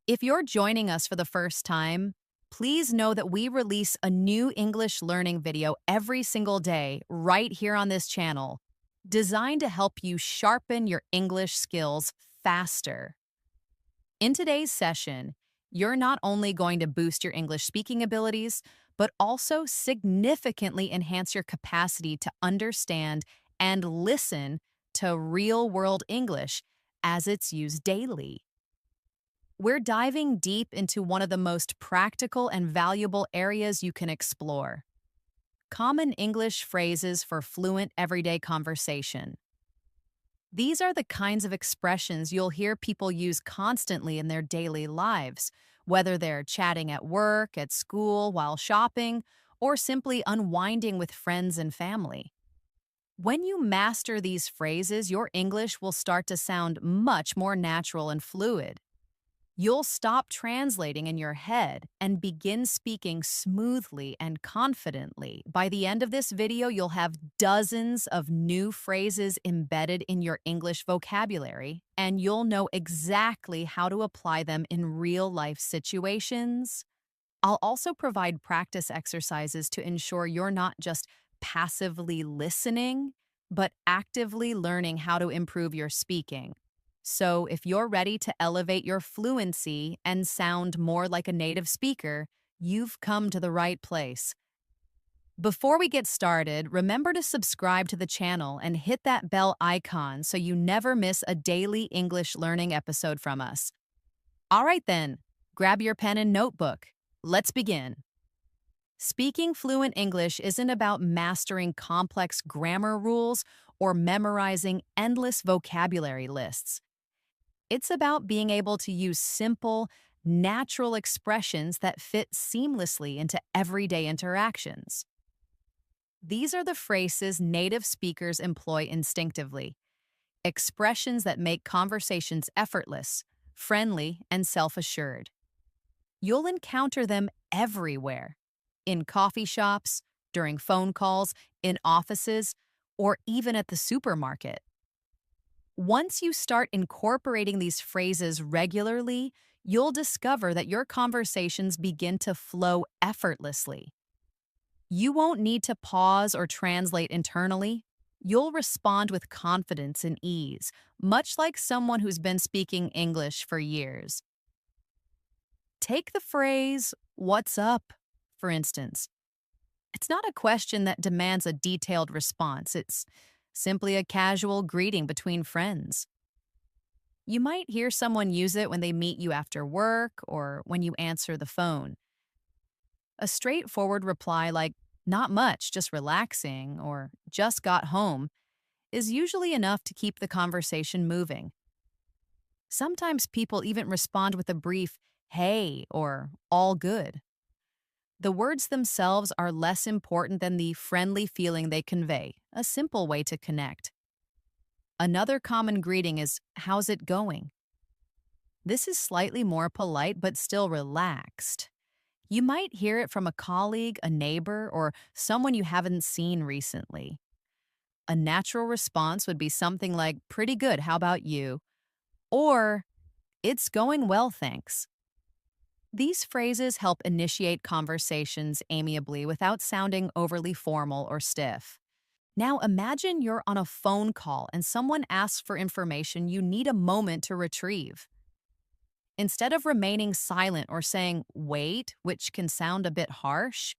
If you're joining us for the first time, please know that we release a new English learning video every single day right here on this channel, designed to help you sharpen your English skills faster. In today's session, you're not only going to boost your English speaking abilities, but also significantly enhance your capacity to understand and listen to real world English as it's used daily. We're diving deep into one of the most practical and valuable areas you can explore: common English phrases for fluent everyday conversation. These are the kinds of expressions you'll hear people use constantly in their daily lives, whether they're chatting at work, at school, while shopping, or simply unwinding with friends and family. When you master these phrases, your English will start to sound much more natural and fluid. You'll stop translating in your head and begin speaking smoothly and confidently. By the end of this video, you'll have dozens of new phrases embedded in your English vocabulary, and you'll know exactly how to apply them in real life situations. I'll also provide practice exercises to ensure you're not just passively listening, but actively learning how to improve your speaking. So, if you're ready to elevate your fluency and sound more like a native speaker, you've come to the right place. Before we get started, remember to subscribe to the channel and hit that bell icon so you never miss a daily English learning episode from us. All right, then, grab your pen and notebook. Let's begin. Speaking fluent English isn't about mastering complex grammar rules or memorizing endless vocabulary lists. It's about being able to use simple, natural expressions that fit seamlessly into everyday interactions. These are the phrases native speakers employ instinctively, expressions that make conversations effortless, friendly, and self-assured. You'll encounter them everywhere: in coffee shops, during phone calls, in offices, or even at the supermarket. Once you start incorporating these phrases regularly, you'll discover that your conversations begin to flow effortlessly. You won't need to pause or translate internally. You'll respond with confidence and ease, much like someone who's been speaking English for years. Take the phrase, "What's up?" for instance. It's not a question that demands a detailed response. It's simply a casual greeting between friends. You might hear someone use it when they meet you after work or when you answer the phone. A straightforward reply like, "Not much, just relaxing," or "Just got home," is usually enough to keep the conversation moving. Sometimes people even respond with a brief, "Hey," or "All good." The words themselves are less important than the friendly feeling they convey, a simple way to connect. Another common greeting is, "How's it going?" This is slightly more polite but still relaxed. You might hear it from a colleague, a neighbor, or someone you haven't seen recently. A natural response would be something like, "Pretty good, how about you?" Or, "It's going well, thanks." These phrases help initiate conversations amiably without sounding overly formal or stiff. Now imagine you're on a phone call and someone asks for information you need a moment to retrieve. Instead of remaining silent or saying, "Wait," which can sound a bit harsh,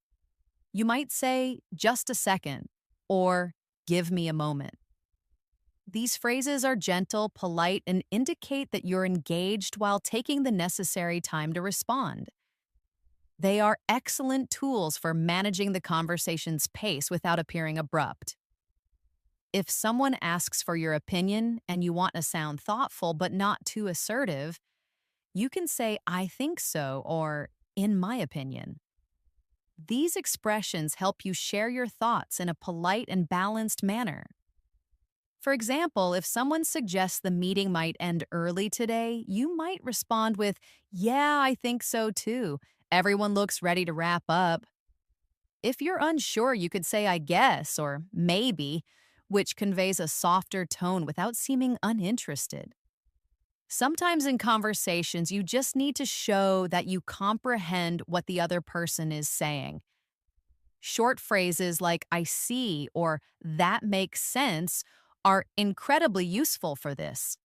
you might say, "Just a second," or "Give me a moment." These phrases are gentle, polite, and indicate that you're engaged while taking the necessary time to respond. They are excellent tools for managing the conversation's pace without appearing abrupt. If someone asks for your opinion and you want to sound thoughtful but not too assertive, you can say, "I think so," or "In my opinion." These expressions help you share your thoughts in a polite and balanced manner. For example, if someone suggests the meeting might end early today, you might respond with, "Yeah, I think so too. Everyone looks ready to wrap up." If you're unsure, you could say, "I guess," or "maybe," which conveys a softer tone without seeming uninterested. Sometimes in conversations, you just need to show that you comprehend what the other person is saying. Short phrases like I see or that makes sense are incredibly useful for this.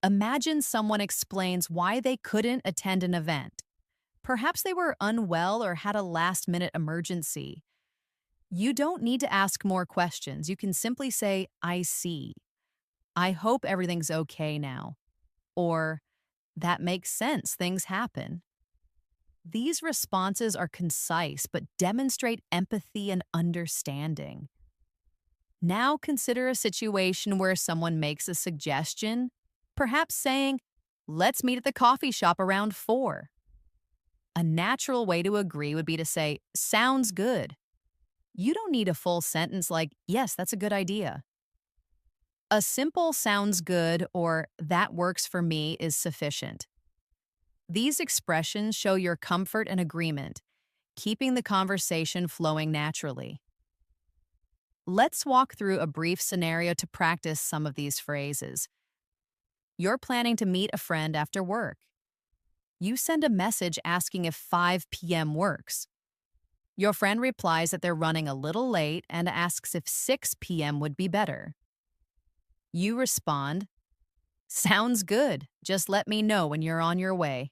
Imagine someone explains why they couldn't attend an event. Perhaps they were unwell or had a last minute emergency. You don't need to ask more questions. You can simply say, I see. I hope everything's okay now. Or, that makes sense, things happen. These responses are concise but demonstrate empathy and understanding. Now consider a situation where someone makes a suggestion, perhaps saying, let's meet at the coffee shop around 4. A natural way to agree would be to say, sounds good. You don't need a full sentence like, yes, that's a good idea. A simple sounds good or that works for me is sufficient. These expressions show your comfort and agreement, keeping the conversation flowing naturally. Let's walk through a brief scenario to practice some of these phrases. You're planning to meet a friend after work. You send a message asking if 5 p.m. works. Your friend replies that they're running a little late and asks if 6 p.m. would be better. You respond, sounds good. Just let me know when you're on your way.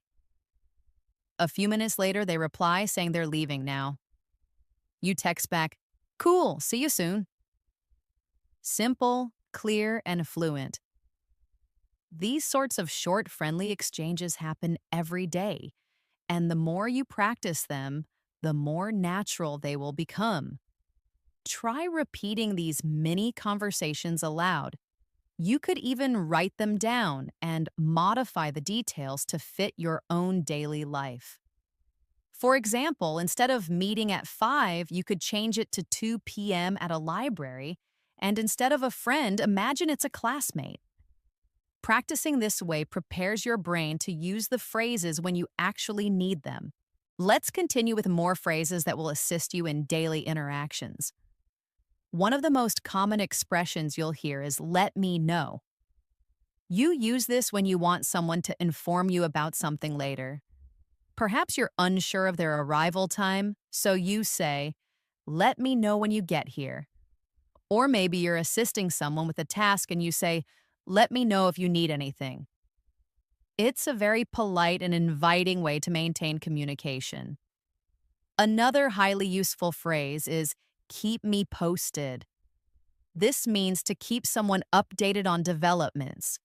A few minutes later, they reply saying they're leaving now. You text back, cool, see you soon. Simple, clear, and fluent. These sorts of short, friendly exchanges happen every day, and the more you practice them, the more natural they will become. Try repeating these mini conversations aloud. You could even write them down and modify the details to fit your own daily life. For example, instead of meeting at 5, you could change it to 2 p.m. at a library, and instead of a friend, imagine it's a classmate. Practicing this way prepares your brain to use the phrases when you actually need them. Let's continue with more phrases that will assist you in daily interactions. One of the most common expressions you'll hear is let me know. You use this when you want someone to inform you about something later. Perhaps you're unsure of their arrival time, so you say, let me know when you get here. Or maybe you're assisting someone with a task and you say, let me know if you need anything. It's a very polite and inviting way to maintain communication. Another highly useful phrase is keep me posted. This means to keep someone updated on developments.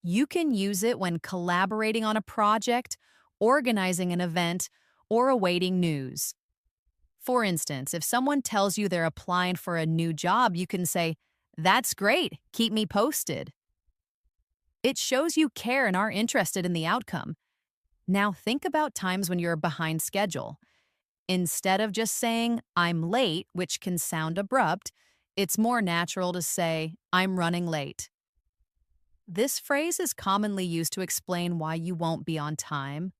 You can use it when collaborating on a project, organizing an event, or awaiting news. For instance, if someone tells you they're applying for a new job, you can say, that's great, keep me posted. It shows you care and are interested in the outcome. Now think about times when you're behind schedule. Instead of just saying, I'm late, which can sound abrupt, it's more natural to say, I'm running late. This phrase is commonly used to explain why you won't be on time,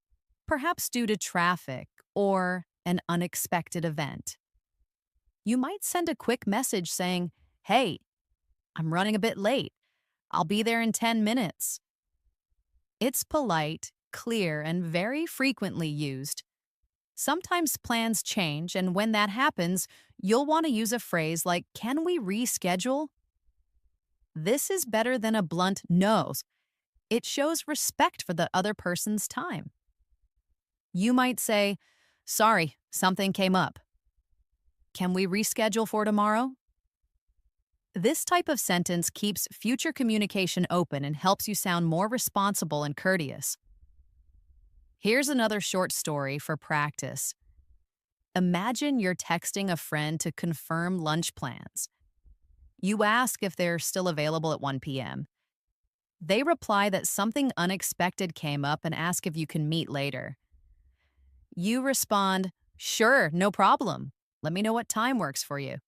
perhaps due to traffic or an unexpected event. You might send a quick message saying, hey, I'm running a bit late. I'll be there in 10 minutes. It's polite, clear, and very frequently used. Sometimes plans change, and when that happens, you'll want to use a phrase like, can we reschedule? This is better than a blunt no. It shows respect for the other person's time. You might say, sorry, something came up. Can we reschedule for tomorrow? This type of sentence keeps future communication open and helps you sound more responsible and courteous. Here's another short story for practice. Imagine you're texting a friend to confirm lunch plans. You ask if they're still available at 1 p.m. They reply that something unexpected came up and ask if you can meet later. You respond, sure, no problem. Let me know what time works for you.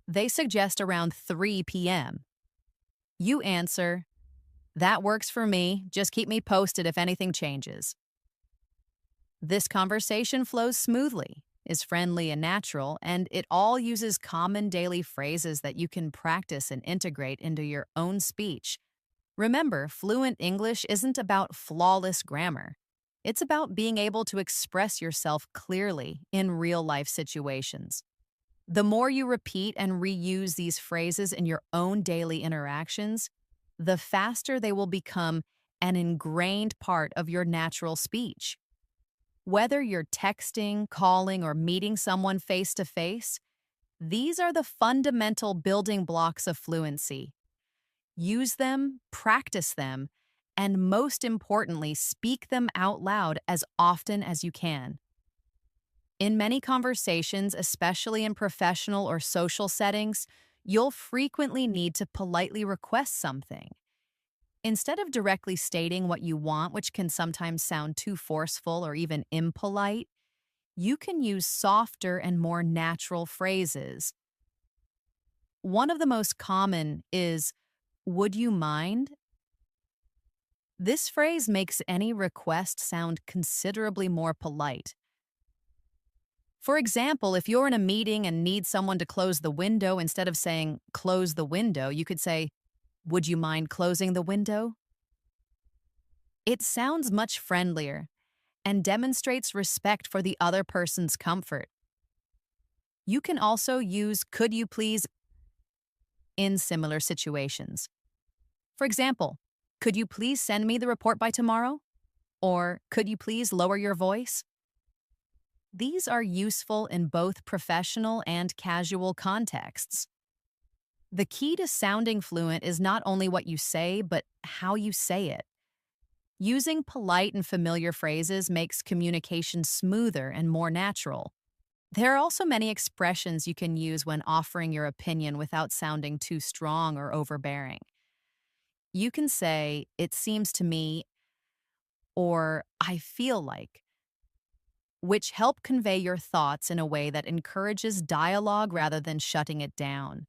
They suggest around 3 p.m. You answer, that works for me. Just keep me posted if anything changes. This conversation flows smoothly, is friendly and natural, and it all uses common daily phrases that you can practice and integrate into your own speech. Remember, fluent English isn't about flawless grammar. It's about being able to express yourself clearly in real life situations. The more you repeat and reuse these phrases in your own daily interactions, the faster they will become an ingrained part of your natural speech. Whether you're texting, calling, or meeting someone face to face, these are the fundamental building blocks of fluency. Use them, practice them, and most importantly, speak them out loud as often as you can. In many conversations, especially in professional or social settings, you'll frequently need to politely request something. Instead of directly stating what you want, which can sometimes sound too forceful or even impolite, you can use softer and more natural phrases. One of the most common is, "Would you mind?" This phrase makes any request sound considerably more polite. For example, if you're in a meeting and need someone to close the window, instead of saying, "Close the window," you could say, "Would you mind closing the window?" It sounds much friendlier and demonstrates respect for the other person's comfort. You can also use "could you please" in similar situations. For example, "Could you please send me the report by tomorrow?" Or "Could you please lower your voice?" These are useful in both professional and casual contexts. The key to sounding fluent is not only what you say, but how you say it. Using polite and familiar phrases makes communication smoother and more natural. There are also many expressions you can use when offering your opinion without sounding too strong or overbearing. You can say, "It seems to me," or "I feel like," which help convey your thoughts in a way that encourages dialogue rather than shutting it down.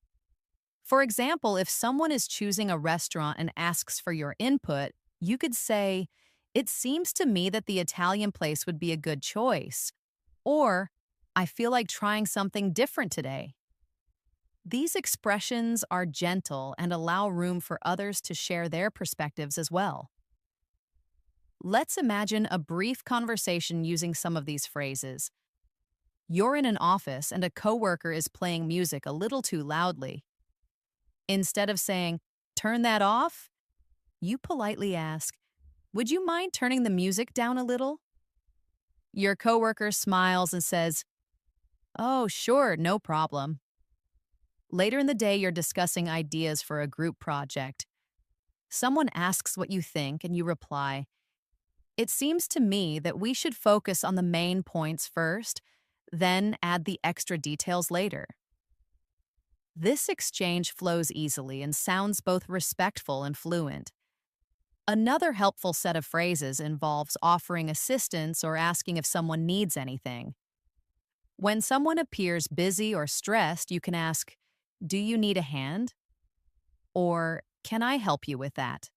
For example, if someone is choosing a restaurant and asks for your input, you could say, "It seems to me that the Italian place would be a good choice," or "I feel like trying something different today." These expressions are gentle and allow room for others to share their perspectives as well. Let's imagine a brief conversation using some of these phrases. You're in an office and a coworker is playing music a little too loudly. Instead of saying, "Turn that off," you politely ask, "Would you mind turning the music down a little?" Your coworker smiles and says, "Oh, sure, no problem." Later in the day, you're discussing ideas for a group project. Someone asks what you think, and you reply, "It seems to me that we should focus on the main points first, then add the extra details later." This exchange flows easily and sounds both respectful and fluent. Another helpful set of phrases involves offering assistance or asking if someone needs anything. When someone appears busy or stressed, you can ask, "Do you need a hand?" Or "Can I help you with that?"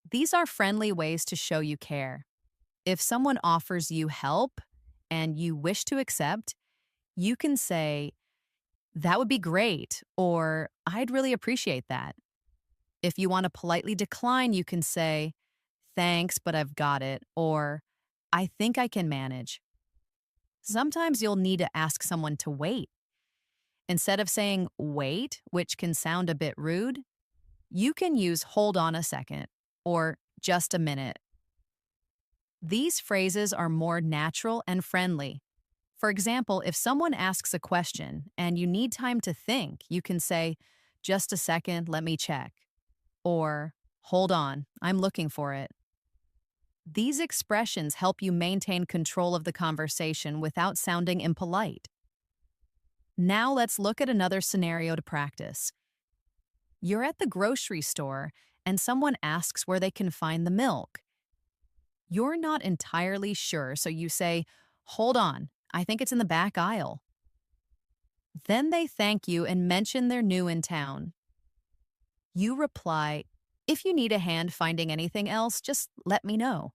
These are friendly ways to show you care. If someone offers you help and you wish to accept, you can say, "That would be great," or "I'd really appreciate that." If you want to politely decline, you can say, "Thanks, but I've got it," or "I think I can manage." Sometimes you'll need to ask someone to wait. Instead of saying "wait," which can sound a bit rude, you can use "hold on a second" or "just a minute." These phrases are more natural and friendly. For example, if someone asks a question and you need time to think, you can say, "Just a second, let me check." Or, "Hold on, I'm looking for it." These expressions help you maintain control of the conversation without sounding impolite. Now let's look at another scenario to practice. You're at the grocery store and someone asks where they can find the milk. You're not entirely sure, so you say, "Hold on, I think it's in the back aisle." Then they thank you and mention they're new in town. You reply, "If you need a hand finding anything else, just let me know."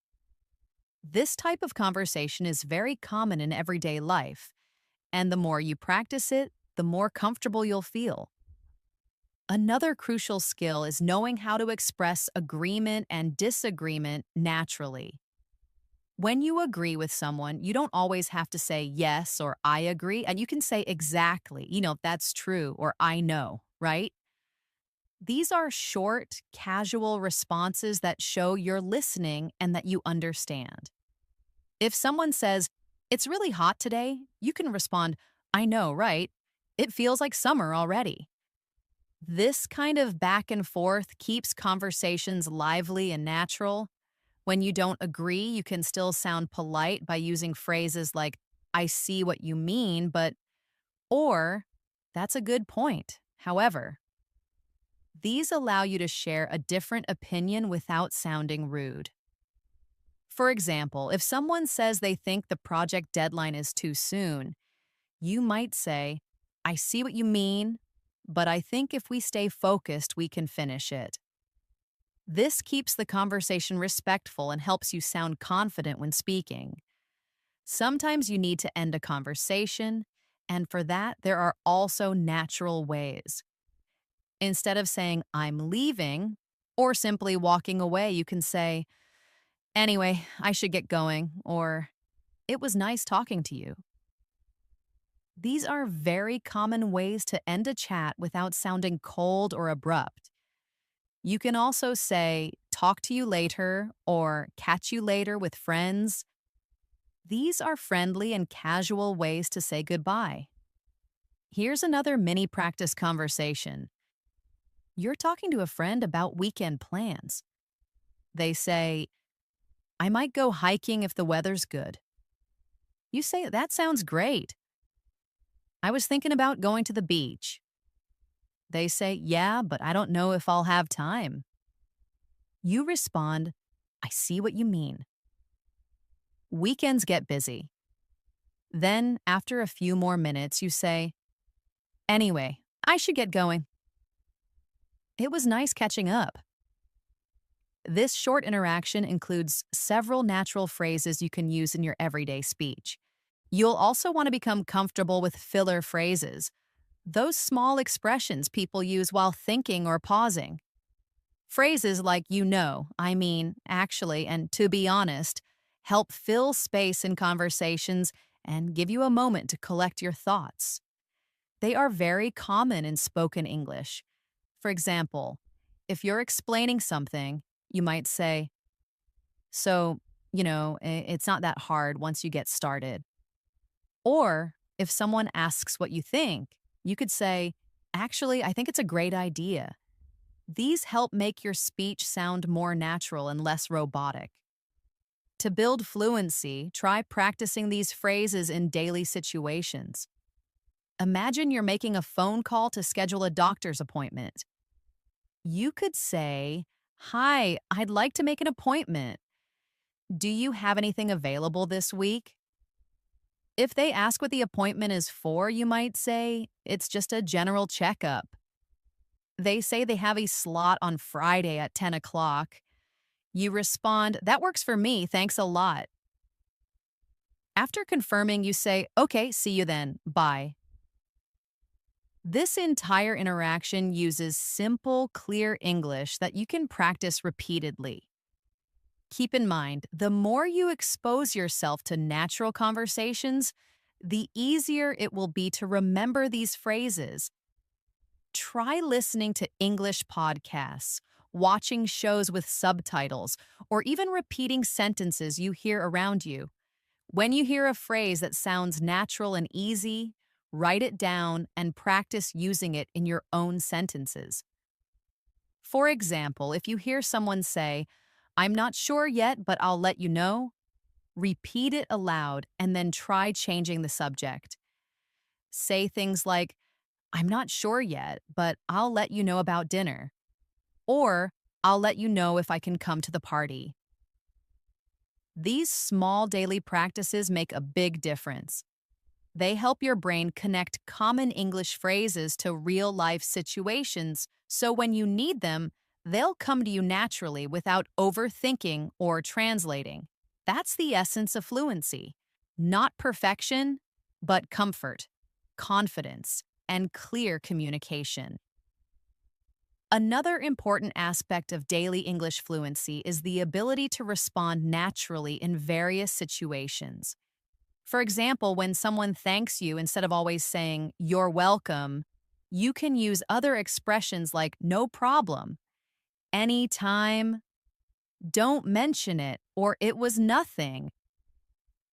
This type of conversation is very common in everyday life, and the more you practice it, the more comfortable you'll feel. Another crucial skill is knowing how to express agreement and disagreement naturally. When you agree with someone, you don't always have to say yes or I agree, and you can say exactly, that's true or I know, right? These are short, casual responses that show you're listening and that you understand. If someone says, "It's really hot today," you can respond, "I know, right? It feels like summer already." This kind of back and forth keeps conversations lively and natural. When you don't agree, you can still sound polite by using phrases like, "I see what you mean, but," or, "That's a good point. However," these allow you to share a different opinion without sounding rude. For example, if someone says they think the project deadline is too soon, you might say, "I see what you mean, but I think if we stay focused, we can finish it." This keeps the conversation respectful and helps you sound confident when speaking. Sometimes you need to end a conversation, and for that, there are also natural ways. Instead of saying, "I'm leaving," or simply walking away, you can say, "Anyway, I should get going," or, "It was nice talking to you." These are very common ways to end a chat without sounding cold or abrupt. You can also say, "Talk to you later," or "Catch you later" with friends. These are friendly and casual ways to say goodbye. Here's another mini practice conversation. You're talking to a friend about weekend plans. They say, "I might go hiking if the weather's good." You say, "That sounds great. I was thinking about going to the beach." They say, "Yeah, but I don't know if I'll have time." You respond, "I see what you mean. Weekends get busy." Then, after a few more minutes, you say, "Anyway, I should get going. It was nice catching up." This short interaction includes several natural phrases you can use in your everyday speech. You'll also want to become comfortable with filler phrases, those small expressions people use while thinking or pausing. Phrases like "I mean, actually," and "to be honest" help fill space in conversations and give you a moment to collect your thoughts. They are very common in spoken English. For example, if you're explaining something, you might say, "So, it's not that hard once you get started." Or if someone asks what you think, you could say, "Actually, I think it's a great idea." These help make your speech sound more natural and less robotic. To build fluency, try practicing these phrases in daily situations. Imagine you're making a phone call to schedule a doctor's appointment. You could say, "Hi, I'd like to make an appointment. Do you have anything available this week?" If they ask what the appointment is for, you might say, "It's just a general checkup." They say they have a slot on Friday at 10 o'clock. You respond, "That works for me, thanks a lot." After confirming, you say, "Okay, see you then, bye." This entire interaction uses simple, clear English that you can practice repeatedly. Keep in mind, the more you expose yourself to natural conversations, the easier it will be to remember these phrases. Try listening to English podcasts, watching shows with subtitles, or even repeating sentences you hear around you. When you hear a phrase that sounds natural and easy, write it down and practice using it in your own sentences. For example, if you hear someone say, "I'm not sure yet, but I'll let you know," repeat it aloud and then try changing the subject. Say things like, "I'm not sure yet, but I'll let you know about dinner," or "I'll let you know if I can come to the party." These small daily practices make a big difference. They help your brain connect common English phrases to real life situations, so when you need them, they'll come to you naturally without overthinking or translating. That's the essence of fluency. Not perfection, but comfort, confidence, and clear communication. Another important aspect of daily English fluency is the ability to respond naturally in various situations. For example, when someone thanks you instead of always saying, "You're welcome," you can use other expressions like "no problem," "anytime," "don't mention it," or "it was nothing."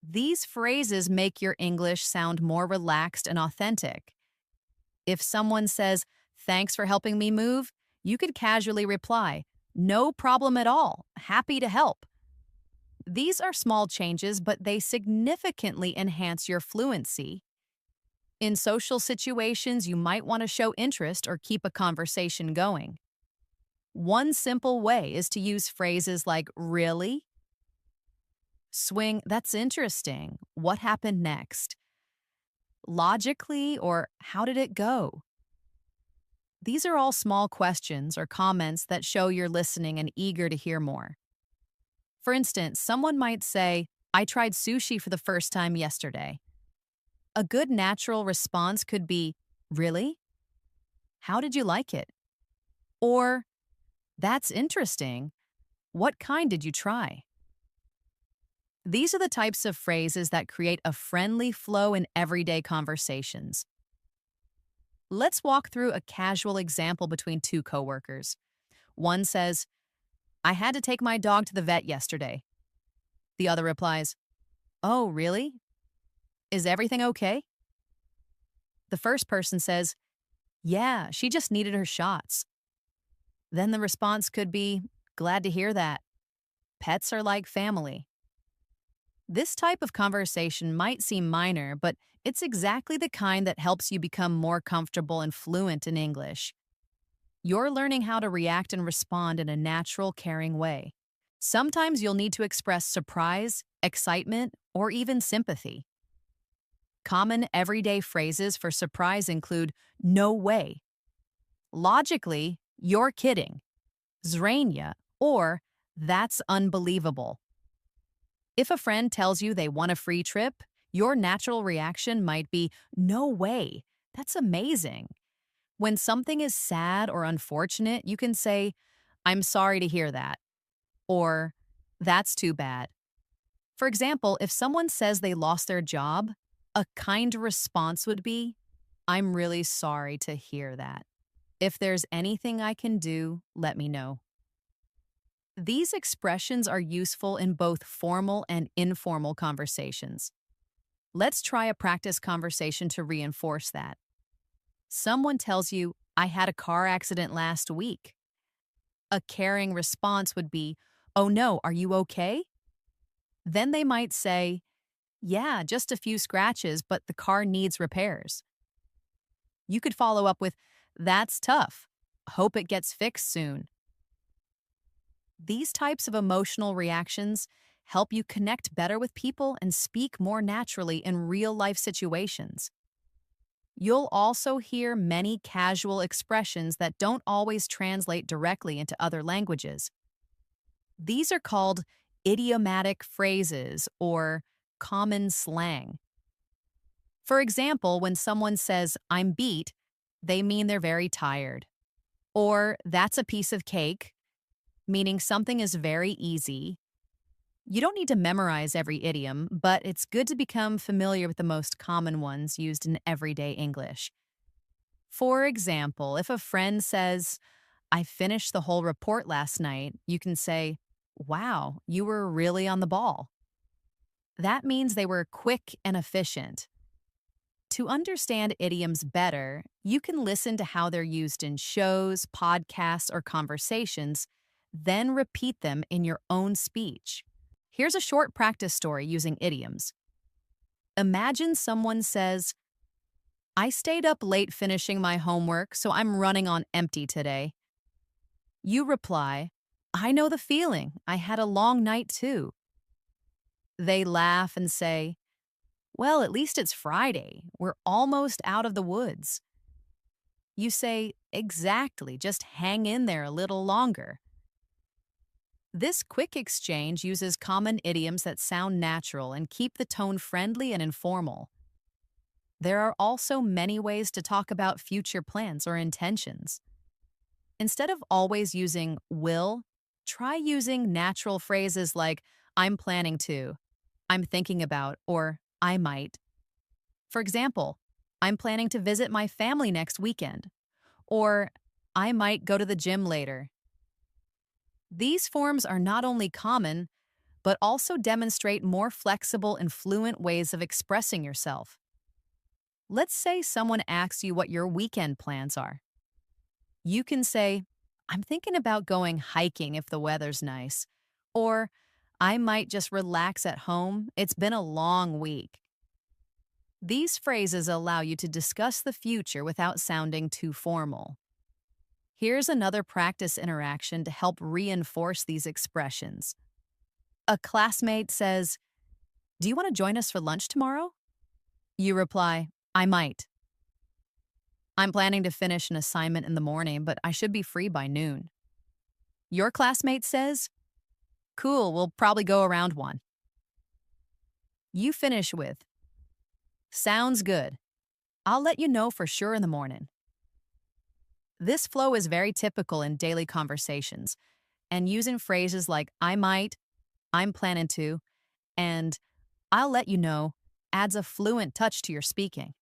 These phrases make your English sound more relaxed and authentic. If someone says, "Thanks for helping me move," you could casually reply, "No problem at all. Happy to help." These are small changes, but they significantly enhance your fluency. In social situations, you might want to show interest or keep a conversation going. One simple way is to use phrases like "really," swing, "that's interesting," "what happened next," logically, or "how did it go?" These are all small questions or comments that show you're listening and eager to hear more. For instance, someone might say, "I tried sushi for the first time yesterday." A good natural response could be, "Really? How did you like it?" Or, "That's interesting. What kind did you try?" These are the types of phrases that create a friendly flow in everyday conversations. Let's walk through a casual example between two coworkers. One says, "I had to take my dog to the vet yesterday." The other replies, "Oh, really? Is everything okay?" The first person says, "Yeah, she just needed her shots." Then the response could be, "Glad to hear that. Pets are like family." This type of conversation might seem minor, but it's exactly the kind that helps you become more comfortable and fluent in English. You're learning how to react and respond in a natural, caring way. Sometimes you'll need to express surprise, excitement, or even sympathy. Common everyday phrases for surprise include "no way," logically, "you're kidding," "zrania," or "that's unbelievable." If a friend tells you they want a free trip, your natural reaction might be, "No way, that's amazing." When something is sad or unfortunate, you can say, "I'm sorry to hear that," or "That's too bad." For example, if someone says they lost their job, a kind response would be, "I'm really sorry to hear that. If there's anything I can do, let me know." These expressions are useful in both formal and informal conversations. Let's try a practice conversation to reinforce that. Someone tells you, "I had a car accident last week." A caring response would be, "Oh no, are you okay?" Then they might say, "Yeah, just a few scratches, but the car needs repairs." You could follow up with, "That's tough. Hope it gets fixed soon." These types of emotional reactions help you connect better with people and speak more naturally in real life situations. You'll also hear many casual expressions that don't always translate directly into other languages. These are called idiomatic phrases or common slang. For example, when someone says, "I'm beat," they mean they're very tired. Or, "That's a piece of cake," meaning something is very easy. You don't need to memorize every idiom, but it's good to become familiar with the most common ones used in everyday English. For example, if a friend says, "I finished the whole report last night," you can say, "Wow, you were really on the ball." That means they were quick and efficient. To understand idioms better, you can listen to how they're used in shows, podcasts, or conversations, then repeat them in your own speech. Here's a short practice story using idioms. Imagine someone says, "I stayed up late finishing my homework, so I'm running on empty today." You reply, "I know the feeling. I had a long night too." They laugh and say, "Well, at least it's Friday. We're almost out of the woods." You say, "Exactly, just hang in there a little longer." This quick exchange uses common idioms that sound natural and keep the tone friendly and informal. There are also many ways to talk about future plans or intentions. Instead of always using will, try using natural phrases like I'm planning to, I'm thinking about, or I might. For example, I'm planning to visit my family next weekend, or I might go to the gym later. These forms are not only common, but also demonstrate more flexible and fluent ways of expressing yourself. Let's say someone asks you what your weekend plans are. You can say, I'm thinking about going hiking if the weather's nice, or I might just relax at home. It's been a long week. These phrases allow you to discuss the future without sounding too formal. Here's another practice interaction to help reinforce these expressions. A classmate says, do you want to join us for lunch tomorrow? You reply, I might. I'm planning to finish an assignment in the morning, but I should be free by noon. Your classmate says, cool, we'll probably go around one. You finish with, sounds good. I'll let you know for sure in the morning. This flow is very typical in daily conversations, and using phrases like I might, I'm planning to, and I'll let you know adds a fluent touch to your speaking.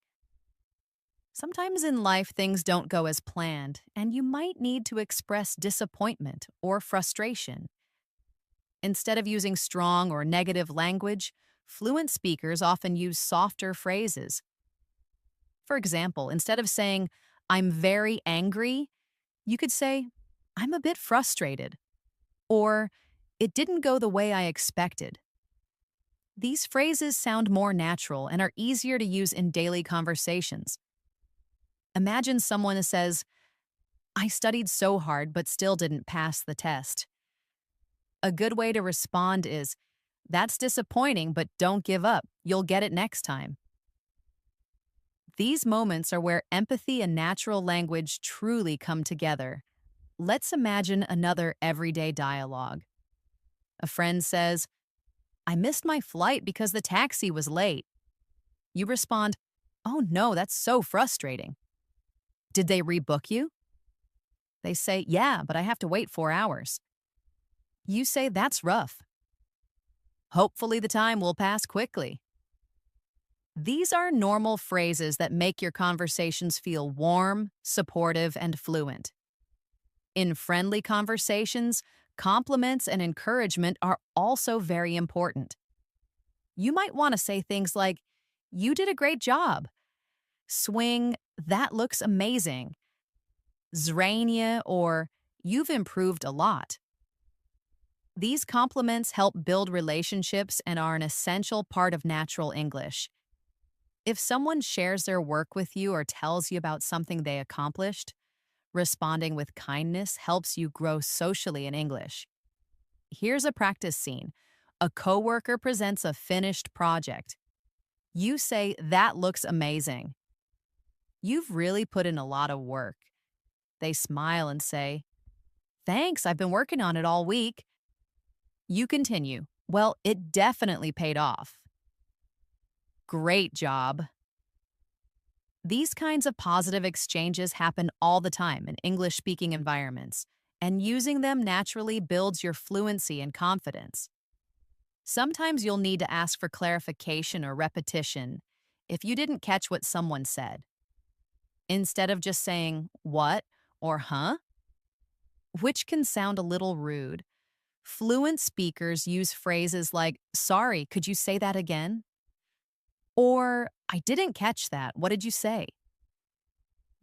Sometimes in life, things don't go as planned, and you might need to express disappointment or frustration. Instead of using strong or negative language, fluent speakers often use softer phrases. For example, instead of saying, I'm very angry, you could say, I'm a bit frustrated, or it didn't go the way I expected. These phrases sound more natural and are easier to use in daily conversations. Imagine someone says, I studied so hard but still didn't pass the test. A good way to respond is, that's disappointing, but don't give up. You'll get it next time. These moments are where empathy and natural language truly come together. Let's imagine another everyday dialogue. A friend says, I missed my flight because the taxi was late. You respond, oh no, that's so frustrating. Did they rebook you? They say, yeah, but I have to wait 4 hours. You say, that's rough. Hopefully the time will pass quickly. These are normal phrases that make your conversations feel warm, supportive, and fluent. In friendly conversations, compliments and encouragement are also very important. You might want to say things like, you did a great job. Swing, that looks amazing. Zrania, or you've improved a lot. These compliments help build relationships and are an essential part of natural English. If someone shares their work with you or tells you about something they accomplished, responding with kindness helps you grow socially in English. Here's a practice scene. A coworker presents a finished project. You say, that looks amazing. You've really put in a lot of work. They smile and say, thanks, I've been working on it all week. You continue, well, it definitely paid off. Great job. These kinds of positive exchanges happen all the time in English-speaking environments, and using them naturally builds your fluency and confidence. Sometimes you'll need to ask for clarification or repetition if you didn't catch what someone said. Instead of just saying, what, or huh, which can sound a little rude, fluent speakers use phrases like, sorry, could you say that again? Or, I didn't catch that, what did you say?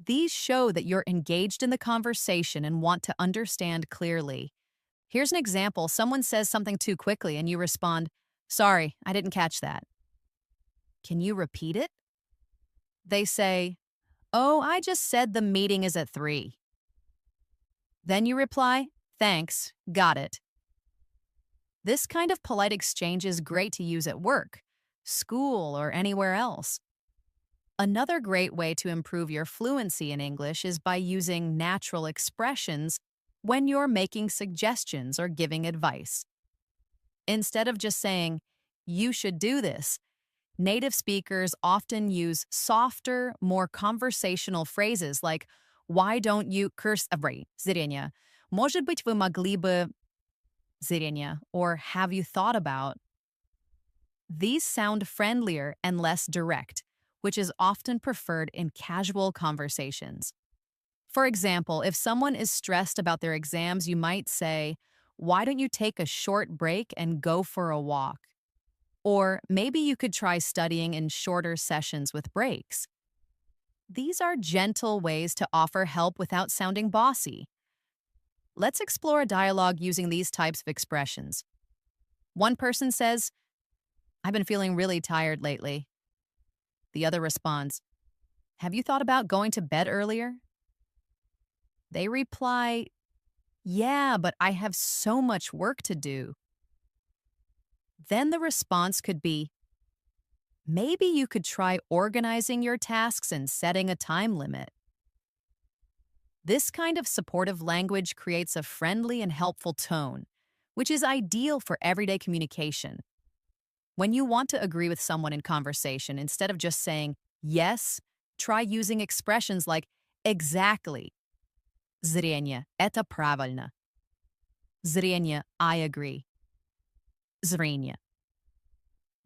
These show that you're engaged in the conversation and want to understand clearly. Here's an example. Someone says something too quickly and you respond, sorry, I didn't catch that. Can you repeat it? They say, oh, I just said the meeting is at 3. Then you reply, thanks, got it. This kind of polite exchange is great to use at work, school, or anywhere else. Another great way to improve your fluency in English is by using natural expressions when you're making suggestions or giving advice. Instead of just saying, you should do this, native speakers often use softer, more conversational phrases like, Why don't you curse зрение. Может быть, вы могли бы зрение, or have you thought about? These sound friendlier and less direct, which is often preferred in casual conversations. For example, if someone is stressed about their exams, you might say, "Why don't you take a short break and go for a walk?" Or maybe you could try studying in shorter sessions with breaks. These are gentle ways to offer help without sounding bossy. Let's explore a dialogue using these types of expressions. One person says, "I've been feeling really tired lately." The other responds, "Have you thought about going to bed earlier?" They reply, "Yeah, but I have so much work to do." Then the response could be, "Maybe you could try organizing your tasks and setting a time limit." This kind of supportive language creates a friendly and helpful tone, which is ideal for everyday communication. When you want to agree with someone in conversation, instead of just saying yes, try using expressions like exactly. Зрение — это правильно. Зрение — I agree. Зрение.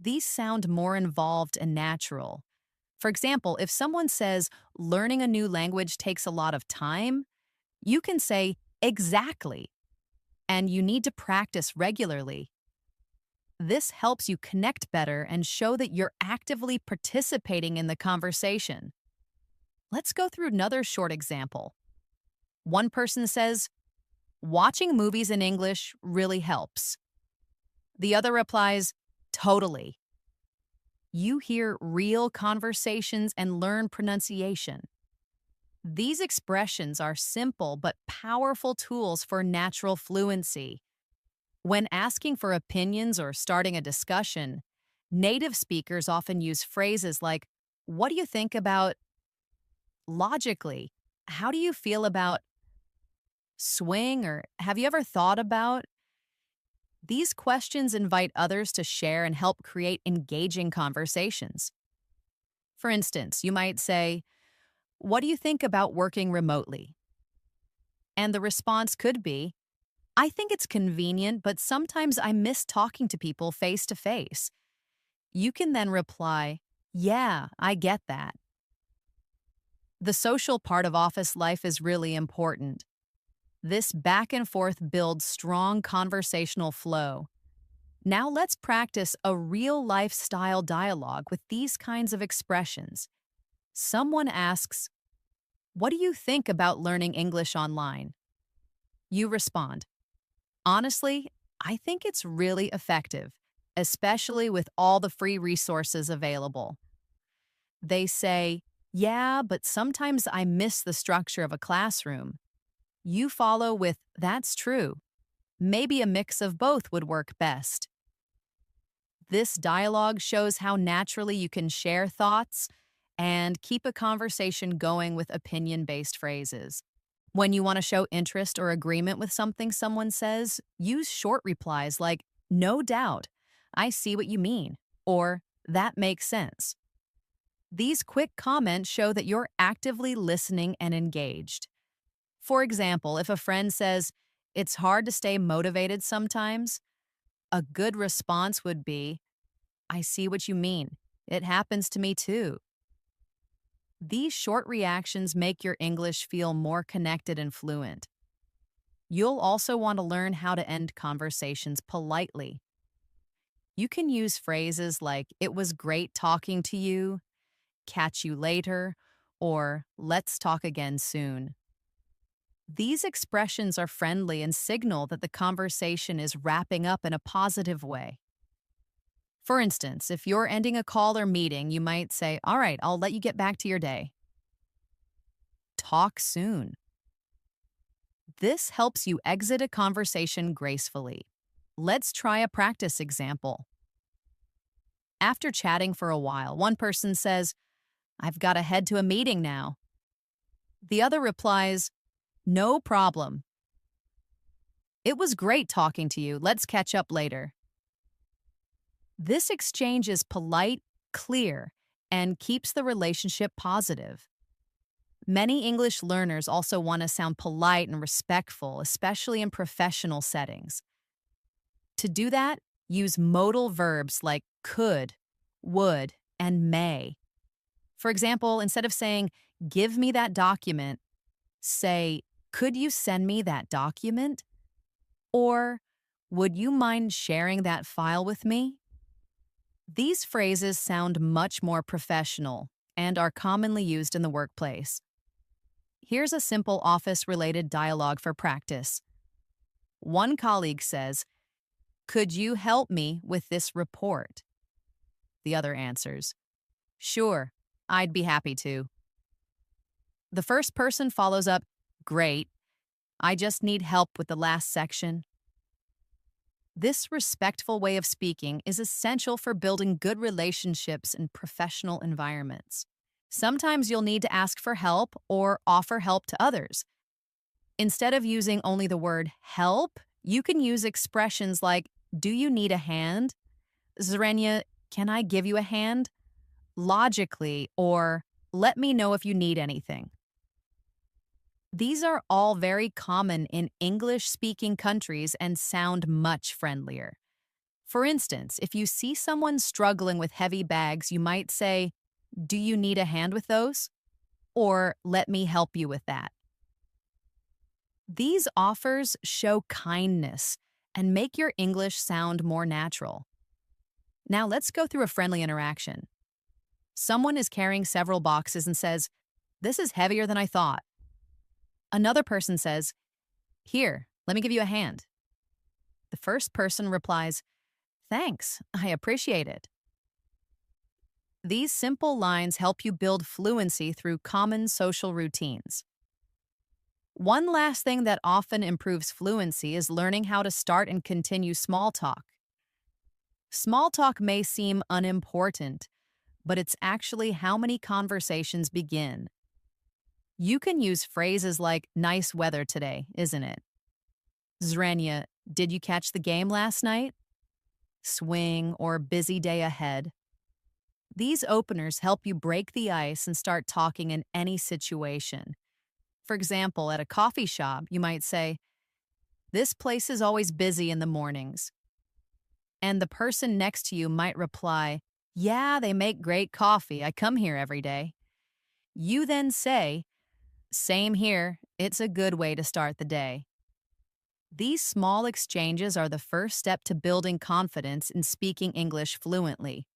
These sound more involved and natural. For example, if someone says learning a new language takes a lot of time, you can say exactly, and you need to practice regularly. This helps you connect better and show that you're actively participating in the conversation. Let's go through another short example. One person says, "Watching movies in English really helps." The other replies, "Totally." You hear real conversations and learn pronunciation. These expressions are simple but powerful tools for natural fluency. When asking for opinions or starting a discussion, native speakers often use phrases like, "What do you think about logically? How do you feel about swing?" or "Have you ever thought about?" These questions invite others to share and help create engaging conversations. For instance, you might say, "What do you think about working remotely?" And the response could be, "I think it's convenient, but sometimes I miss talking to people face to face." You can then reply, "Yeah, I get that." The social part of office life is really important. This back and forth builds strong conversational flow. Now let's practice a real lifestyle dialogue with these kinds of expressions. Someone asks, "What do you think about learning English online?" You respond, "Honestly, I think it's really effective, especially with all the free resources available." They say, "Yeah, but sometimes I miss the structure of a classroom." You follow with, "That's true. Maybe a mix of both would work best." This dialogue shows how naturally you can share thoughts and keep a conversation going with opinion-based phrases. When you want to show interest or agreement with something someone says, use short replies like, "No doubt, I see what you mean," or "That makes sense." These quick comments show that you're actively listening and engaged. For example, if a friend says, "It's hard to stay motivated sometimes," a good response would be, "I see what you mean. It happens to me too." These short reactions make your English feel more connected and fluent. You'll also want to learn how to end conversations politely. You can use phrases like, "It was great talking to you," "Catch you later," or "Let's talk again soon." These expressions are friendly and signal that the conversation is wrapping up in a positive way. For instance, if you're ending a call or meeting, you might say, "All right, I'll let you get back to your day." Talk soon. This helps you exit a conversation gracefully. Let's try a practice example. After chatting for a while, one person says, "I've got to head to a meeting now." The other replies, "No problem. It was great talking to you. Let's catch up later." This exchange is polite, clear, and keeps the relationship positive. Many English learners also want to sound polite and respectful, especially in professional settings. To do that, use modal verbs like could, would, and may. For example, instead of saying, give me that document, say, could you send me that document? Or, would you mind sharing that file with me? These phrases sound much more professional and are commonly used in the workplace. Here's a simple office related dialogue for practice. One colleague says, could you help me with this report? The other answers, sure, I'd be happy to. The first person follows up, great, I just need help with the last section. This respectful way of speaking is essential for building good relationships in professional environments. Sometimes you'll need to ask for help or offer help to others. Instead of using only the word help, you can use expressions like, do you need a hand? Zrenya, can I give you a hand? Logically, or let me know if you need anything. These are all very common in English-speaking countries and sound much friendlier. For instance, if you see someone struggling with heavy bags, you might say, do you need a hand with those? Or let me help you with that. These offers show kindness and make your English sound more natural. Now let's go through a friendly interaction. Someone is carrying several boxes and says, this is heavier than I thought. Another person says, here, let me give you a hand. The first person replies, thanks, I appreciate it. These simple lines help you build fluency through common social routines. One last thing that often improves fluency is learning how to start and continue small talk. Small talk may seem unimportant, but it's actually how many conversations begin. You can use phrases like, nice weather today, isn't it? Zrenya, did you catch the game last night? Swing or busy day ahead. These openers help you break the ice and start talking in any situation. For example, at a coffee shop, you might say, this place is always busy in the mornings. And the person next to you might reply, yeah, they make great coffee. I come here every day. You then say, same here, it's a good way to start the day. These small exchanges are the first step to building confidence in speaking English fluently.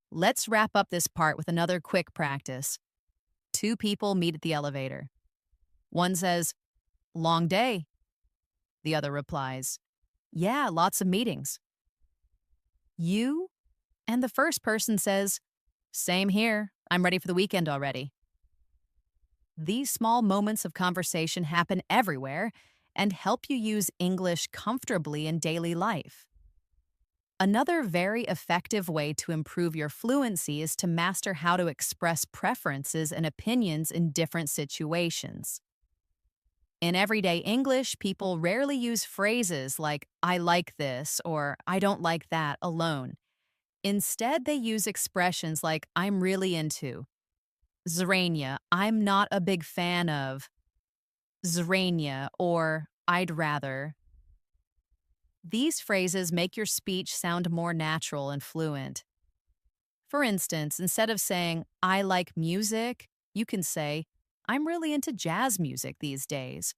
Let's wrap up this part with another quick practice. Two people meet at the elevator. One says, long day. The other replies, yeah, lots of meetings. You and the first person says, same here, I'm ready for the weekend already. These small moments of conversation happen everywhere and help you use English comfortably in daily life. Another very effective way to improve your fluency is to master how to express preferences and opinions in different situations. In everyday English, people rarely use phrases like, I like this or I don't like that alone. Instead, they use expressions like, I'm really into. Zrenya, I'm not a big fan of. Zrenya, or I'd rather. These phrases make your speech sound more natural and fluent. For instance, instead of saying, I like music, you can say, I'm really into jazz music these days.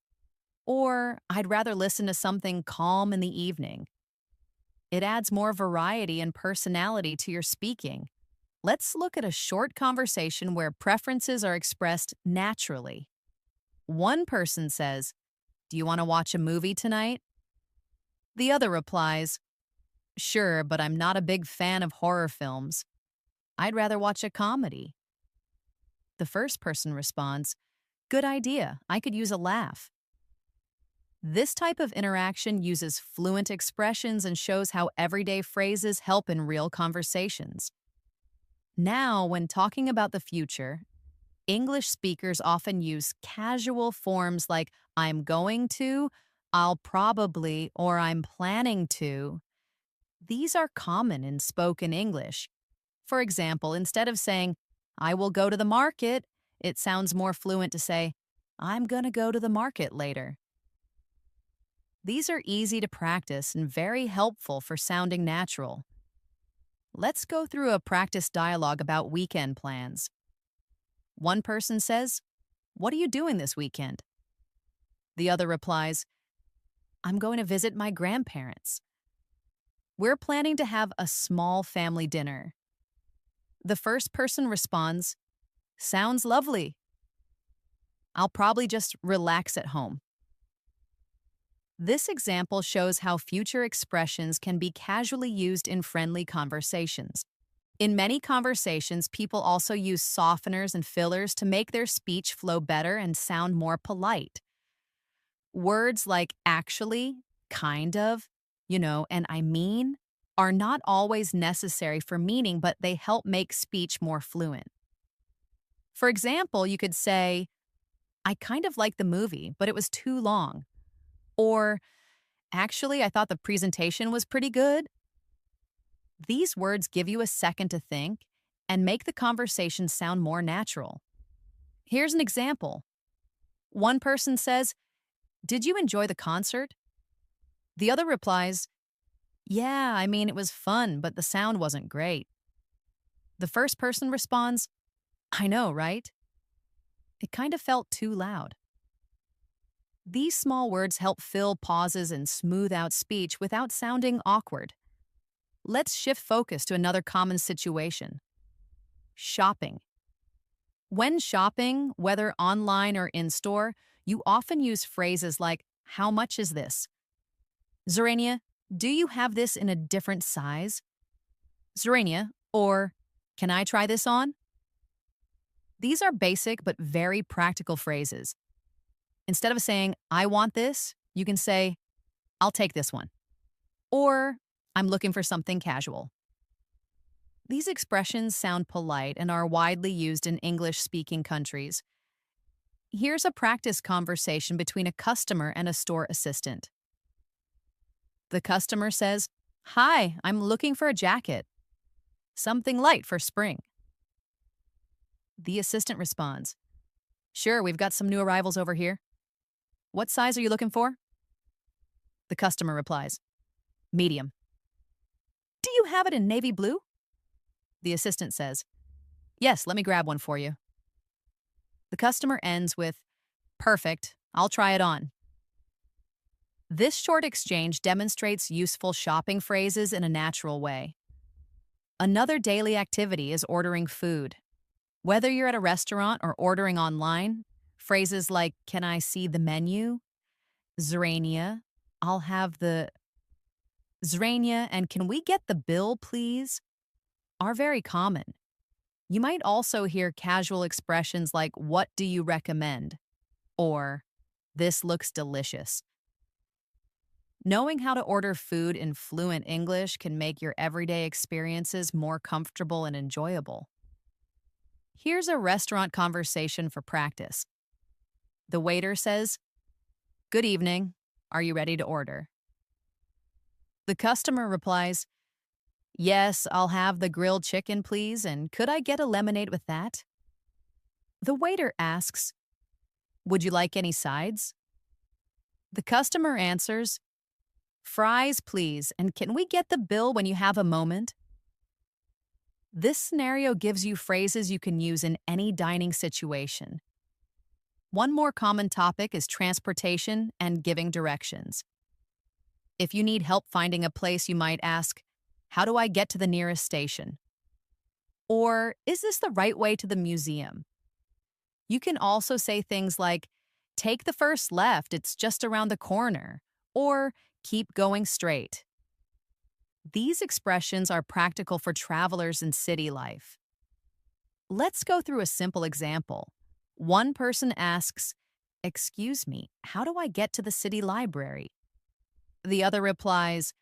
Or, I'd rather listen to something calm in the evening. It adds more variety and personality to your speaking. Let's look at a short conversation where preferences are expressed naturally. One person says, do you want to watch a movie tonight? The other replies, sure, but I'm not a big fan of horror films. I'd rather watch a comedy. The first person responds, good idea, I could use a laugh. This type of interaction uses fluent expressions and shows how everyday phrases help in real conversations. Now, when talking about the future, English speakers often use casual forms like I'm going to, I'll probably, or I'm planning to. These are common in spoken English. For example, instead of saying, I will go to the market, It sounds more fluent to say, I'm gonna go to the market later. These are easy to practice and very helpful for sounding natural. Let's go through a practice dialogue about weekend plans. One person says, "What are you doing this weekend?" The other replies, "I'm going to visit my grandparents. We're planning to have a small family dinner." The first person responds, "Sounds lovely. I'll probably just relax at home." This example shows how future expressions can be casually used in friendly conversations. In many conversations, people also use softeners and fillers to make their speech flow better and sound more polite. Words like actually, kind of, and I mean are not always necessary for meaning, but they help make speech more fluent. For example, you could say, "I kind of liked the movie, but it was too long." Or, "Actually, I thought the presentation was pretty good." These words give you a second to think and make the conversation sound more natural. Here's an example. One person says, "Did you enjoy the concert?" The other replies, "Yeah, I mean, it was fun, but the sound wasn't great." The first person responds, "I know, right? It kind of felt too loud." These small words help fill pauses and smooth out speech without sounding awkward. Let's shift focus to another common situation: shopping. When shopping, whether online or in store, you often use phrases like, "How much is this?" "Zarania, do you have this in a different size?" "Zarania," or "Can I try this on?" These are basic but very practical phrases. Instead of saying, "I want this," you can say, "I'll take this one." Or, "I'm looking for something casual." These expressions sound polite and are widely used in English-speaking countries. Here's a practice conversation between a customer and a store assistant. The customer says, "Hi, I'm looking for a jacket. Something light for spring." The assistant responds, "Sure, we've got some new arrivals over here. What size are you looking for?" The customer replies, "Medium." "Do you have it in navy blue?" The assistant says, "Yes, let me grab one for you." The customer ends with, "Perfect, I'll try it on." This short exchange demonstrates useful shopping phrases in a natural way. Another daily activity is ordering food. Whether you're at a restaurant or ordering online, phrases like, "Can I see the menu?" "Zarania, I'll have the Zarania, and can we get the bill, please?" are very common. You might also hear casual expressions like, "What do you recommend?" or "This looks delicious." Knowing how to order food in fluent English can make your everyday experiences more comfortable and enjoyable. Here's a restaurant conversation for practice. The waiter says, "Good evening. Are you ready to order?" The customer replies, "Yes, I'll have the grilled chicken, please, and could I get a lemonade with that?" The waiter asks, "Would you like any sides?" The customer answers, "Fries, please, and can we get the bill when you have a moment?" This scenario gives you phrases you can use in any dining situation. One more common topic is transportation and giving directions. If you need help finding a place, you might ask, "How do I get to the nearest station?" Or, "Is this the right way to the museum?" You can also say things like, "Take the first left, it's just around the corner," or "Keep going straight." These expressions are practical for travelers in city life. Let's go through a simple example. One person asks, "Excuse me, how do I get to the city library?" The other replies,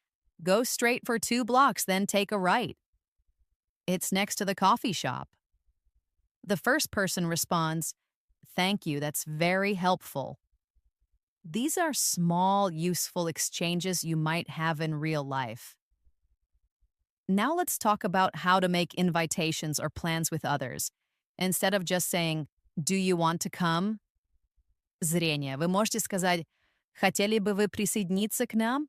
"Go straight for 2 blocks, then take a right. It's next to the coffee shop." The first person responds, "Thank you, that's very helpful." These are small, useful exchanges you might have in real life. Now let's talk about how to make invitations or plans with others. Instead of just saying, Do you want to come? Зрение. Вы можете сказать «Хотели бы вы присоединиться к нам?»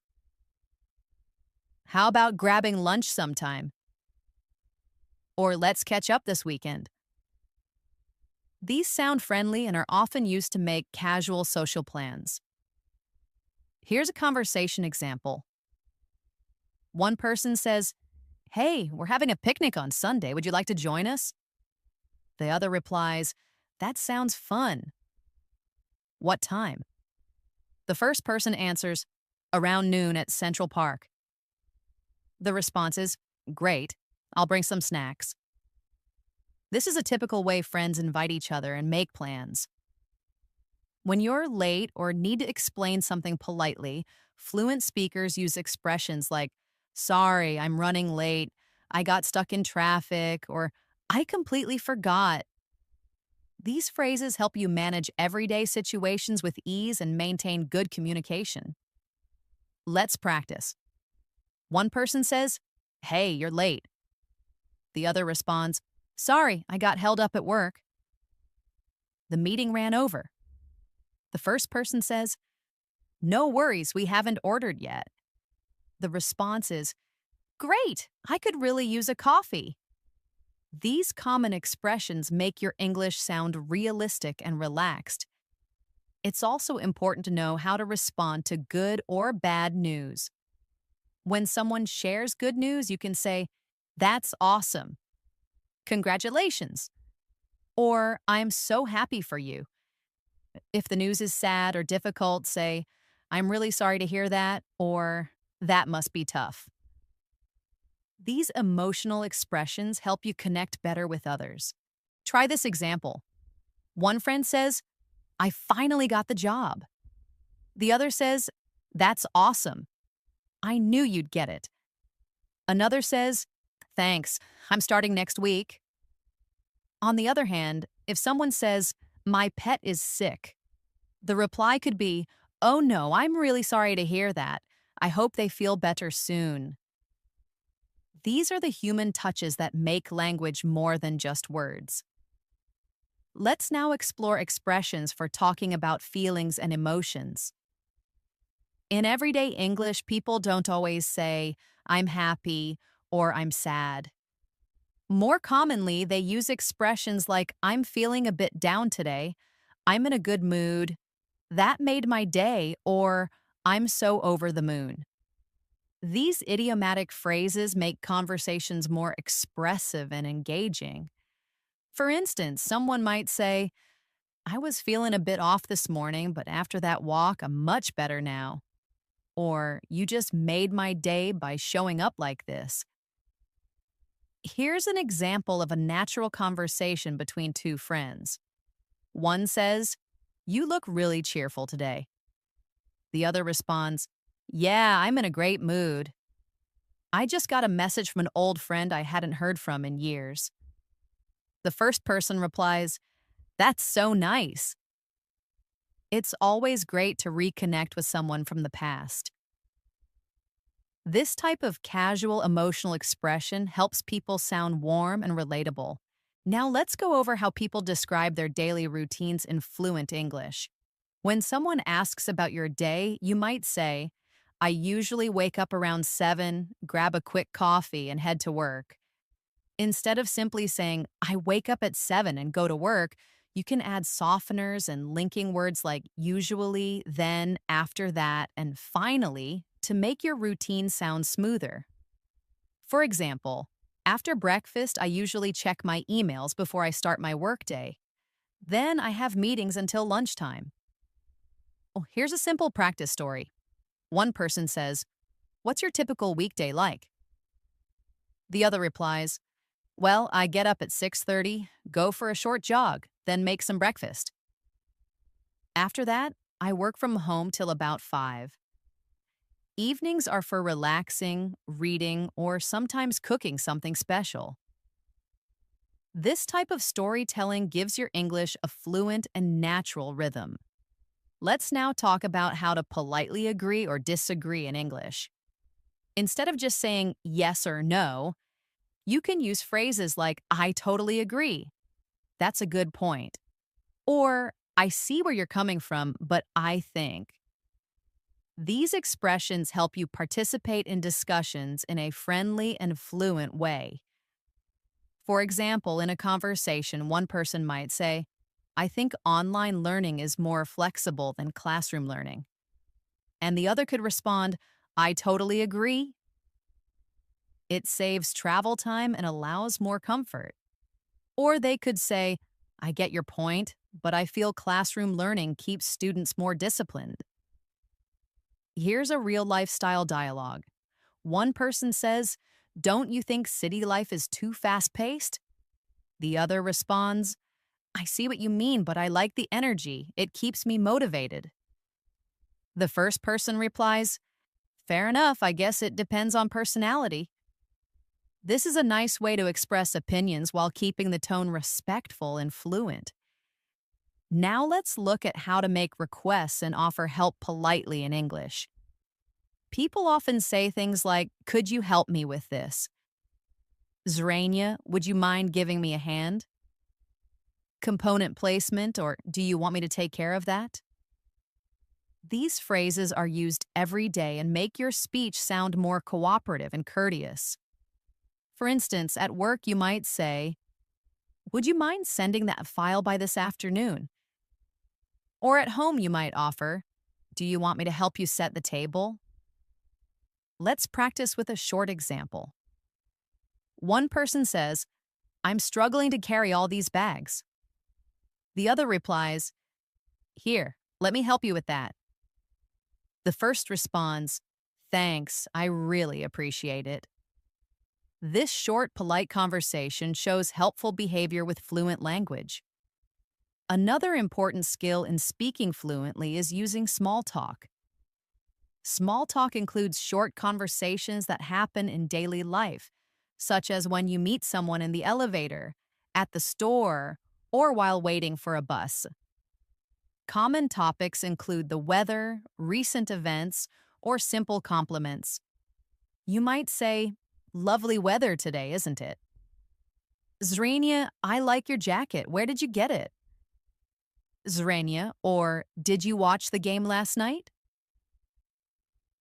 How about grabbing lunch sometime? Or let's catch up this weekend. These sound friendly and are often used to make casual social plans. Here's a conversation example. One person says, "Hey, we're having a picnic on Sunday. Would you like to join us?" The other replies, "That sounds fun. What time?" The first person answers, "Around noon at Central Park." The response is, "Great. I'll bring some snacks." This is a typical way friends invite each other and make plans. When you're late or need to explain something politely, fluent speakers use expressions like, "Sorry, I'm running late," "I got stuck in traffic," or "I completely forgot." These phrases help you manage everyday situations with ease and maintain good communication. Let's practice. One person says, "Hey, you're late." The other responds, "Sorry, I got held up at work." The meeting ran over. The first person says, "No worries, we haven't ordered yet." The response is, "Great, I could really use a coffee." These common expressions make your English sound realistic and relaxed. It's also important to know how to respond to good or bad news. When someone shares good news, you can say, "That's awesome," "Congratulations," or "I'm so happy for you." If the news is sad or difficult, say, "I'm really sorry to hear that," or "That must be tough." These emotional expressions help you connect better with others. Try this example. One friend says, "I finally got the job." The other says, "That's awesome. I knew you'd get it." Another says, "Thanks, I'm starting next week." On the other hand, if someone says, "My pet is sick," the reply could be, "Oh no, I'm really sorry to hear that. I hope they feel better soon." These are the human touches that make language more than just words. Let's now explore expressions for talking about feelings and emotions. In everyday English, people don't always say, "I'm happy" or "I'm sad." More commonly, they use expressions like, "I'm feeling a bit down today," "I'm in a good mood," "That made my day," or "I'm so over the moon." These idiomatic phrases make conversations more expressive and engaging. For instance, someone might say, "I was feeling a bit off this morning, but after that walk, I'm much better now." Or, "You just made my day by showing up like this." Here's an example of a natural conversation between two friends. One says, "You look really cheerful today." The other responds, "Yeah, I'm in a great mood. I just got a message from an old friend I hadn't heard from in years." The first person replies, "That's so nice." It's always great to reconnect with someone from the past. This type of casual emotional expression helps people sound warm and relatable. Now let's go over how people describe their daily routines in fluent English. When someone asks about your day, you might say, "I usually wake up around 7, grab a quick coffee, and head to work." Instead of simply saying, "I wake up at 7 and go to work," you can add softeners and linking words like usually, then, after that, and finally to make your routine sound smoother. For example, after breakfast, I usually check my emails before I start my workday. Then I have meetings until lunchtime. Oh, here's a simple practice story. One person says, "What's your typical weekday like?" The other replies, "Well, I get up at 6:30, go for a short jog, then make some breakfast. After that, I work from home till about 5. Evenings are for relaxing, reading, or sometimes cooking something special." This type of storytelling gives your English a fluent and natural rhythm. Let's now talk about how to politely agree or disagree in English. Instead of just saying yes or no, you can use phrases like, "I totally agree." "That's a good point." Or, I see where you're coming from, but I think. These expressions help you participate in discussions in a friendly and fluent way. For example, in a conversation, one person might say, I think online learning is more flexible than classroom learning. And the other could respond, I totally agree. It saves travel time and allows more comfort. Or they could say, I get your point, but I feel classroom learning keeps students more disciplined. Here's a real lifestyle dialogue. One person says, don't you think city life is too fast paced? The other responds, I see what you mean, but I like the energy. It keeps me motivated. The first person replies, fair enough, I guess it depends on personality. This is a nice way to express opinions while keeping the tone respectful and fluent. Now let's look at how to make requests and offer help politely in English. People often say things like, could you help me with this? Zrania, would you mind giving me a hand? Component placement, or do you want me to take care of that? These phrases are used every day and make your speech sound more cooperative and courteous. For instance, at work you might say, would you mind sending that file by this afternoon? Or at home you might offer, do you want me to help you set the table? Let's practice with a short example. One person says, I'm struggling to carry all these bags. The other replies, here, let me help you with that. The first responds, thanks, I really appreciate it. This short, polite conversation shows helpful behavior with fluent language. Another important skill in speaking fluently is using small talk. Small talk includes short conversations that happen in daily life, such as when you meet someone in the elevator, at the store, or while waiting for a bus. Common topics include the weather, recent events, or simple compliments. You might say, lovely weather today, isn't it? Zrania, I like your jacket. Where did you get it? Zrania, or did you watch the game last night?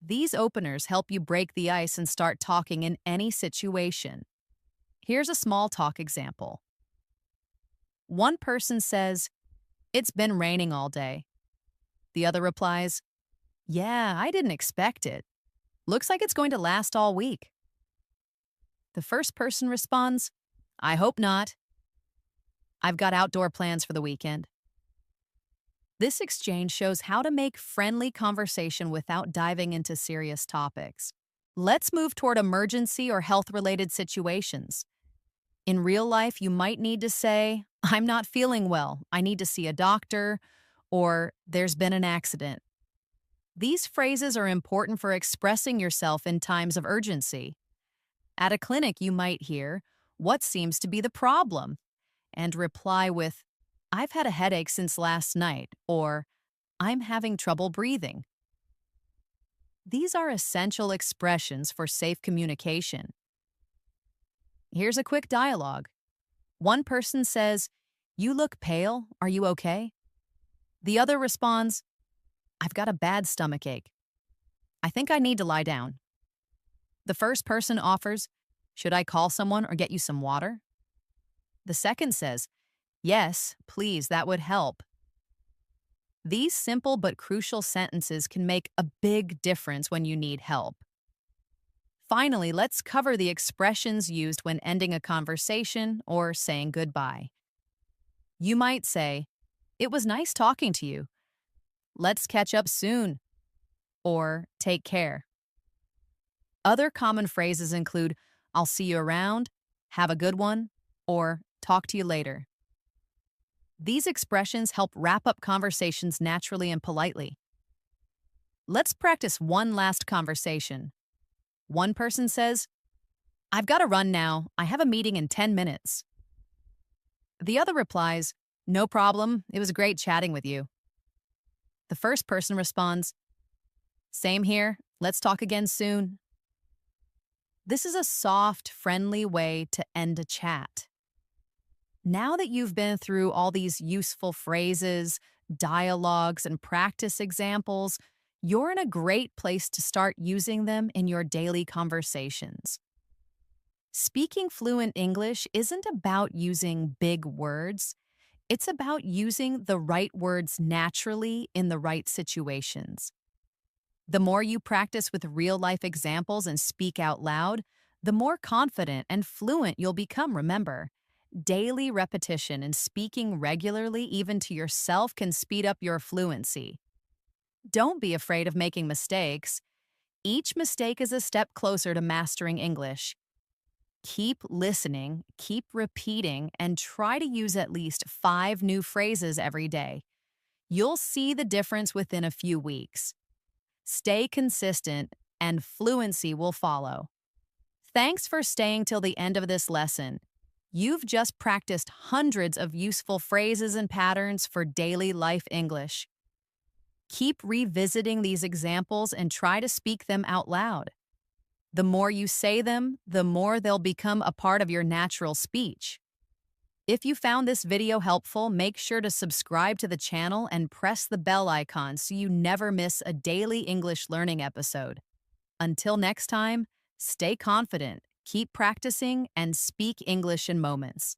These openers help you break the ice and start talking in any situation. Here's a small talk example. One person says, it's been raining all day. The other replies, yeah, I didn't expect it. Looks like it's going to last all week. The first person responds, I hope not. I've got outdoor plans for the weekend. This exchange shows how to make friendly conversation without diving into serious topics. Let's move toward emergency or health-related situations. In real life, you might need to say, I'm not feeling well, I need to see a doctor, or there's been an accident. These phrases are important for expressing yourself in times of urgency. At a clinic, you might hear, what seems to be the problem? And reply with, I've had a headache since last night, or I'm having trouble breathing. These are essential expressions for safe communication. Here's a quick dialogue. One person says, you look pale, are you okay? The other responds, I've got a bad stomachache. I think I need to lie down. The first person offers, should I call someone or get you some water? The second says, yes, please, that would help. These simple but crucial sentences can make a big difference when you need help. Finally, let's cover the expressions used when ending a conversation or saying goodbye. You might say, it was nice talking to you. Let's catch up soon. Or take care. Other common phrases include, I'll see you around, have a good one, or talk to you later. These expressions help wrap up conversations naturally and politely. Let's practice one last conversation. One person says, I've got to run now. I have a meeting in 10 minutes. The other replies, no problem. It was great chatting with you. The first person responds, same here. Let's talk again soon. This is a soft, friendly way to end a chat. Now that you've been through all these useful phrases, dialogues, and practice examples, you're in a great place to start using them in your daily conversations. Speaking fluent English isn't about using big words, it's about using the right words naturally in the right situations. The more you practice with real life examples and speak out loud, the more confident and fluent you'll become, remember. Daily repetition and speaking regularly, even to yourself, can speed up your fluency. Don't be afraid of making mistakes. Each mistake is a step closer to mastering English. Keep listening, keep repeating, and try to use at least 5 new phrases every day. You'll see the difference within a few weeks. Stay consistent, and fluency will follow. Thanks for staying till the end of this lesson. You've just practiced hundreds of useful phrases and patterns for daily life English. Keep revisiting these examples and try to speak them out loud. The more you say them, the more they'll become a part of your natural speech. If you found this video helpful, make sure to subscribe to the channel and press the bell icon so you never miss a daily English learning episode. Until next time, stay confident, keep practicing, and speak English in moments.